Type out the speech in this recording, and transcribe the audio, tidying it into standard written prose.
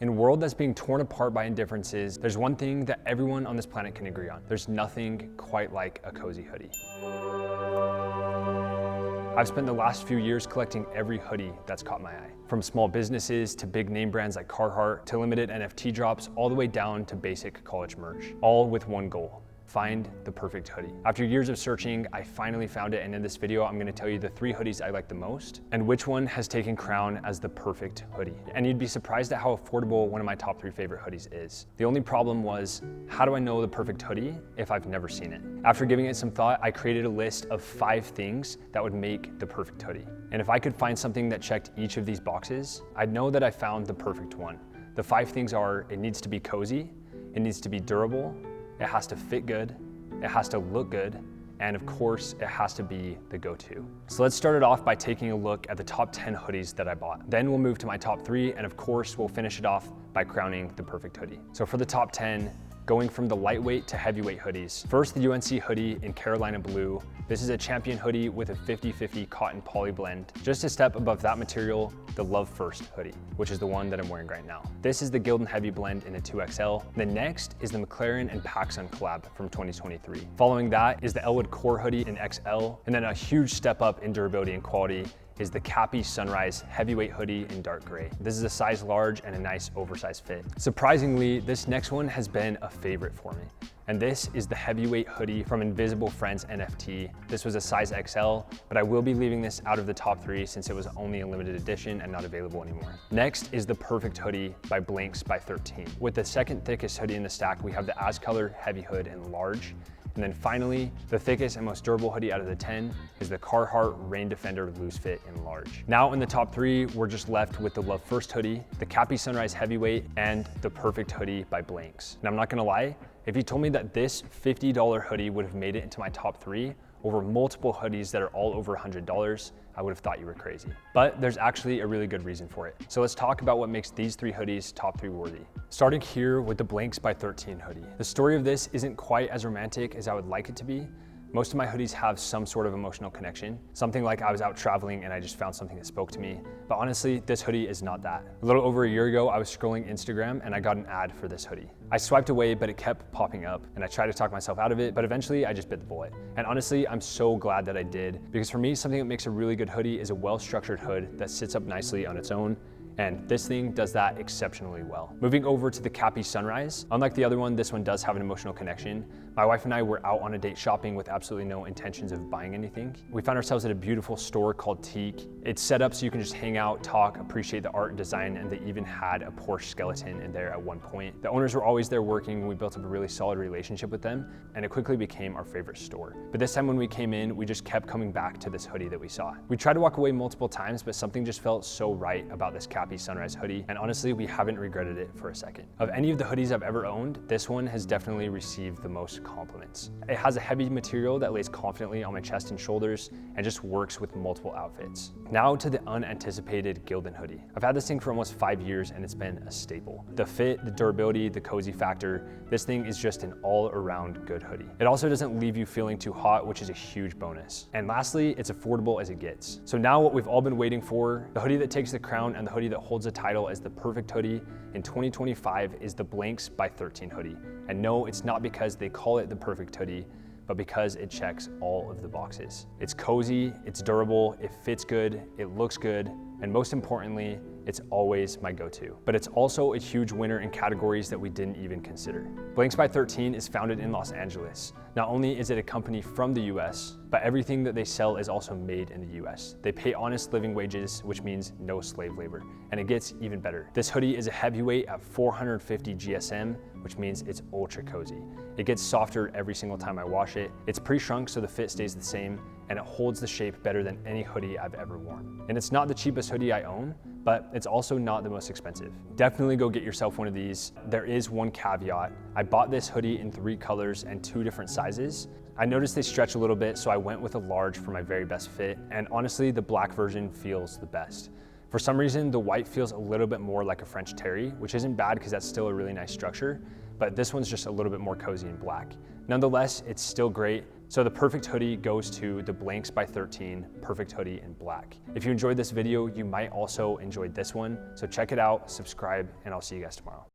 In a world that's being torn apart by indifferences, there's one thing that everyone on this planet can agree on. There's nothing quite like a cozy hoodie. I've spent the last few years collecting every hoodie that's caught my eye. From small businesses to big name brands like Carhartt to limited NFT drops, all the way down to basic college merch, all with one goal: find the perfect hoodie. After years of searching, I finally found it, and in this video, I'm gonna tell you the 3 hoodies I like the most and which one has taken crown as the perfect hoodie. And you'd be surprised at how affordable one of my top 3 favorite hoodies is. The only problem was, how do I know the perfect hoodie if I've never seen it? After giving it some thought, I created a list of 5 things that would make the perfect hoodie. And if I could find something that checked each of these boxes, I'd know that I found the perfect one. The 5 things are: it needs to be cozy, it needs to be durable, it has to fit good, it has to look good, and of course, it has to be the go-to. So let's start it off by taking a look at the top 10 hoodies that I bought. Then we'll move to my top 3, and of course, we'll finish it off by crowning the perfect hoodie. So for the top 10, going from the lightweight to heavyweight hoodies. First, the UNC hoodie in Carolina Blue. This is a champion hoodie with a 50-50 cotton poly blend. Just a step above that material, the Love First hoodie, which is the one that I'm wearing right now. This is the Gildan Heavy blend in a 2XL. The next is the McLaren and PacSun collab from 2023. Following that is the Elwood Core hoodie in XL, and then a huge step up in durability and quality is the Kappy Sunrise heavyweight hoodie in dark gray. This is a size large and a nice oversized fit. Surprisingly, this next one has been a favorite for me. And this is the heavyweight hoodie from Invisible Friends NFT. This was a size XL, but I will be leaving this out of the top 3 since it was only a limited edition and not available anymore. Next is the perfect hoodie by Blanks by 13. With the second thickest hoodie in the stack, we have the As Color heavy hood in large. And then finally, the thickest and most durable hoodie out of the 10 is the Carhartt Rain Defender Loose Fit in large. Now in the top 3, we're just left with the Love First hoodie, the Kappy Sunrise heavyweight, and the perfect hoodie by Blanks. And I'm not gonna lie, if you told me that this $50 hoodie would have made it into my top 3 over multiple hoodies that are all over $100, I would have thought you were crazy. But there's actually a really good reason for it. So let's talk about what makes these 3 hoodies top 3 worthy. Starting here with the Blanks by 13 hoodie. The story of this isn't quite as romantic as I would like it to be. Most of my hoodies have some sort of emotional connection. Something like I was out traveling and I just found something that spoke to me. But honestly, this hoodie is not that. A little over a year ago, I was scrolling Instagram and I got an ad for this hoodie. I swiped away, but it kept popping up and I tried to talk myself out of it, but eventually I just bit the bullet. And honestly, I'm so glad that I did, because for me, something that makes a really good hoodie is a well-structured hood that sits up nicely on its own. And this thing does that exceptionally well. Moving over to the Kappy Sunrise, unlike the other one, this one does have an emotional connection. My wife and I were out on a date shopping with absolutely no intentions of buying anything. We found ourselves at a beautiful store called Teak. It's set up so you can just hang out, talk, appreciate the art and design, and they even had a Porsche skeleton in there at one point. The owners were always there working, and we built up a really solid relationship with them, and it quickly became our favorite store. But this time when we came in, we just kept coming back to this hoodie that we saw. We tried to walk away multiple times, but something just felt so right about this Kappy Sunrise hoodie, and honestly, we haven't regretted it for a second. Of any of the hoodies I've ever owned, this one has definitely received the most compliments. It has a heavy material that lays confidently on my chest and shoulders and just works with multiple outfits. Now to the unanticipated Gildan hoodie. I've had this thing for almost 5 years and it's been a staple. The fit, the durability, the cozy factor, this thing is just an all-around good hoodie. It also doesn't leave you feeling too hot, which is a huge bonus. And lastly, it's affordable as it gets. So now what we've all been waiting for, the hoodie that takes the crown and the hoodie that holds the title as the perfect hoodie in 2025 is the Blanks by 13 hoodie. And no, it's not because they call it the perfect hoodie, but because it checks all of the boxes. It's cozy, it's durable, it fits good, it looks good, and most importantly, it's always my go-to. But it's also a huge winner in categories that we didn't even consider. Blanks by 13 is founded in Los Angeles. Not only is it a company from the US, but everything that they sell is also made in the US. They pay honest living wages, which means no slave labor. And it gets even better. This hoodie is a heavyweight at 450 GSM, which means it's ultra cozy. It gets softer every single time I wash it. It's pre-shrunk so the fit stays the same, and it holds the shape better than any hoodie I've ever worn. And it's not the cheapest hoodie I own, but it's also not the most expensive. Definitely go get yourself one of these. There is one caveat. I bought this hoodie in 3 colors and 2 different sizes. I noticed they stretch a little bit, so I went with a large for my very best fit. And honestly, the black version feels the best. For some reason, the white feels a little bit more like a French terry, which isn't bad because that's still a really nice structure, but this one's just a little bit more cozy and black. Nonetheless, it's still great. So the perfect hoodie goes to the Blanks by 13 perfect hoodie in black. If you enjoyed this video, you might also enjoy this one. So check it out, subscribe, and I'll see you guys tomorrow.